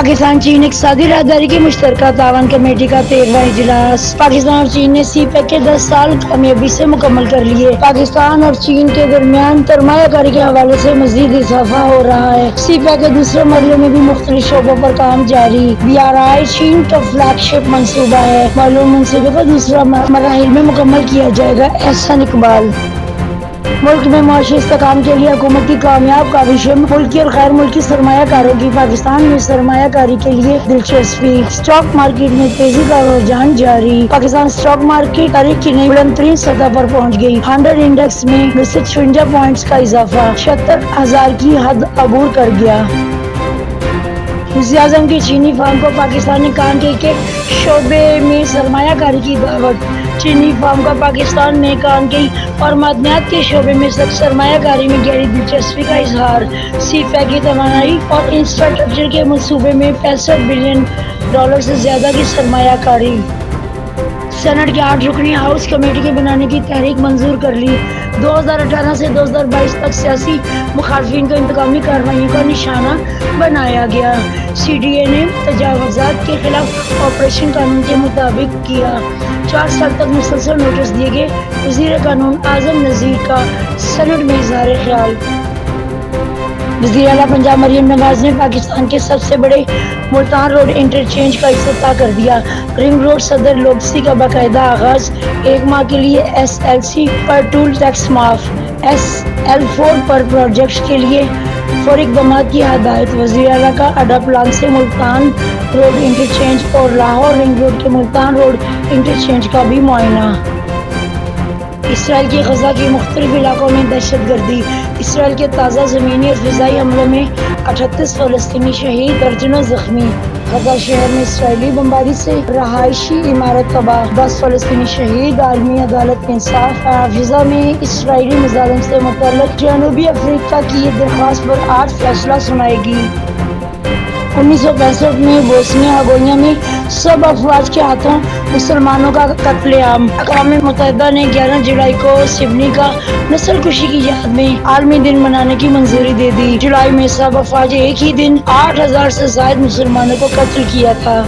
پاکستان چین اقتصادی راہداری کی مشترکہ تعاون کمیٹی کا 13واں اجلاس۔ پاکستان اور چین نے سی پیک کے 10 سال کامیابی سے مکمل کر لیے۔ پاکستان اور چین کے درمیان سرمایہ کاری کے حوالے سے مزید اضافہ ہو رہا ہے۔ سی پیک کے دوسرے مرحلے میں بھی مختلف شعبوں پر کام جاری۔ BRI چین کا فلیگ شپ منصوبہ ہے۔ معلوم منصوبے کو دوسرا مراحل میں مکمل کیا جائے گا۔ احسن اقبال۔ ملک میں معاشی استحکام کے لیے حکومت کی کامیاب کاوشیں، ملکی اور غیر ملکی سرمایہ کاروں کی پاکستان میں سرمایہ کاری کے لیے دلچسپی۔ اسٹاک مارکیٹ میں تیزی کا رجحان جاری۔ پاکستان اسٹاک مارکیٹ تاریخ کی نئی بلند ترین سطح پر پہنچ گئی۔ 100 انڈیکس میں 256 پوائنٹس کا اضافہ 76,000 کی حد عبور کر گیا۔ وزیراعظم کی چینی فارم کو پاکستانی کانٹے کے شعبے میں سرمایہ کاری کی دعوت۔ چینی فارم کا پاکستان میں کانٹے اور معدنیات کے شعبے میں سرمایہ کاری میں گہری دلچسپی کا اظہار۔ سی پیک کی توانائی اور انفراسٹرکچر کے منصوبے میں $65 بلین سے زیادہ کی سرمایہ کاری۔ سینٹ کی 8 رکنی ہاؤس کمیٹی کے بنانے کی تحریک منظور کر لی۔ 2018 سے 2022 تک سیاسی مخالفین کو انتقامی کارروائیوں کا نشانہ بنایا گیا۔ CDA نے تجاوزات کے خلاف آپریشن قانون کے مطابق کیا۔ 4 سال تک مسلسل نوٹس دیے گئے۔ وزیر قانون اعظم نذیر کا سینٹ میں اظہار خیال۔ وزیر اعلیٰ پنجاب مریم نواز نے پاکستان کے سب سے بڑے ملتان روڈ انٹرچینج کا افتتاح کر دیا۔ رنگ روڈ صدر لوکسی کا باقاعدہ آغاز۔ 1 ماہ کے لیے SLC پر ٹول ٹیکس معاف۔ SL4 پر پروجیکٹس کے لیے فوری اقدامات کی ہدایت۔ وزیر اعلیٰ کا اڈا پلان سے ملتان روڈ انٹرچینج اور لاہور رنگ روڈ کے ملتان روڈ انٹرچینج کا بھی معائنہ۔ اسرائیل کی غزہ کے مختلف علاقوں میں دہشت گردی۔ اسرائیل کے تازہ زمینی اور فضائی حملوں میں 38 فلسطینی شہید، درجنوں زخمی۔ غزہ شہر میں اسرائیلی بمباری سے رہائشی عمارت تباہ، 10 فلسطینی شہید۔ عالمی عدالت انصاف فضا میں اسرائیلی مظالم سے متعلق جنوبی افریقہ کی درخواست پر 8 فیصلہ سنائے گی۔ 1965 میں بوسنیا ہرزیگووینا میں سب افواج کے ہاتھوں مسلمانوں کا قتل عام۔ اقوام متحدہ نے 11 جولائی کو سربرینیکا نسل کشی کی یاد میں عالمی دن منانے کی منظوری دے دی۔ جولائی میں سب افواج ایک ہی دن 8,000 سے زائد مسلمانوں کو قتل کیا تھا۔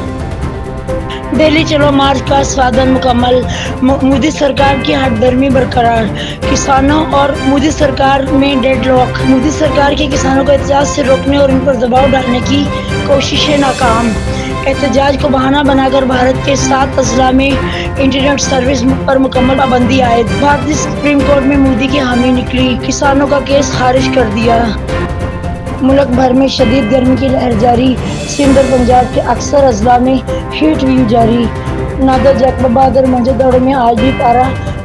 دہلی چلو مارچ کا سوادن مکمل۔ مودی سرکار کی ہٹ درمی برقرار۔ کسانوں اور مودی سرکار میں ڈیڈ لاک۔ مودی سرکار کی کسانوں کو احتجاج سے روکنے اور ان پر دباؤ ڈالنے کی کوششیں ناکام۔ احتجاج کو بہانہ بنا کر بھارت کے 7 اضلاع میں انٹرنیٹ سروس پر مکمل پابندی عائد۔ بھارتی سپریم کورٹ میں مودی کی حامی نکلی، کسانوں کا کیس خارج کر دیا۔ ملک بھر میں شدید گرمی کی لہر جاری۔ سندھ اور پنجاب کے اکثر اضلاع میں ہیٹ ویو جاری۔ نادر، جیکبآباد اور منجر میں آج بھی پارہ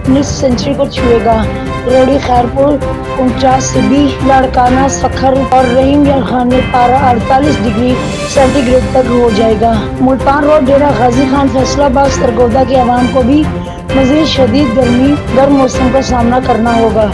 نصف سینچری کو چھوئے گا۔ روڑی، خیرپور، 49 سبی، لاڑکانہ، سکھر اور رحیم یار خان میں پارہ 48 ڈگری سینٹی گریڈ تک ہو جائے گا۔ ملتان روڈ، ڈیرہ غازی خان، فیصل آباد، سرگودا کے عوام کو بھی مزید شدید گرم موسم کا سامنا کرنا ہوگا۔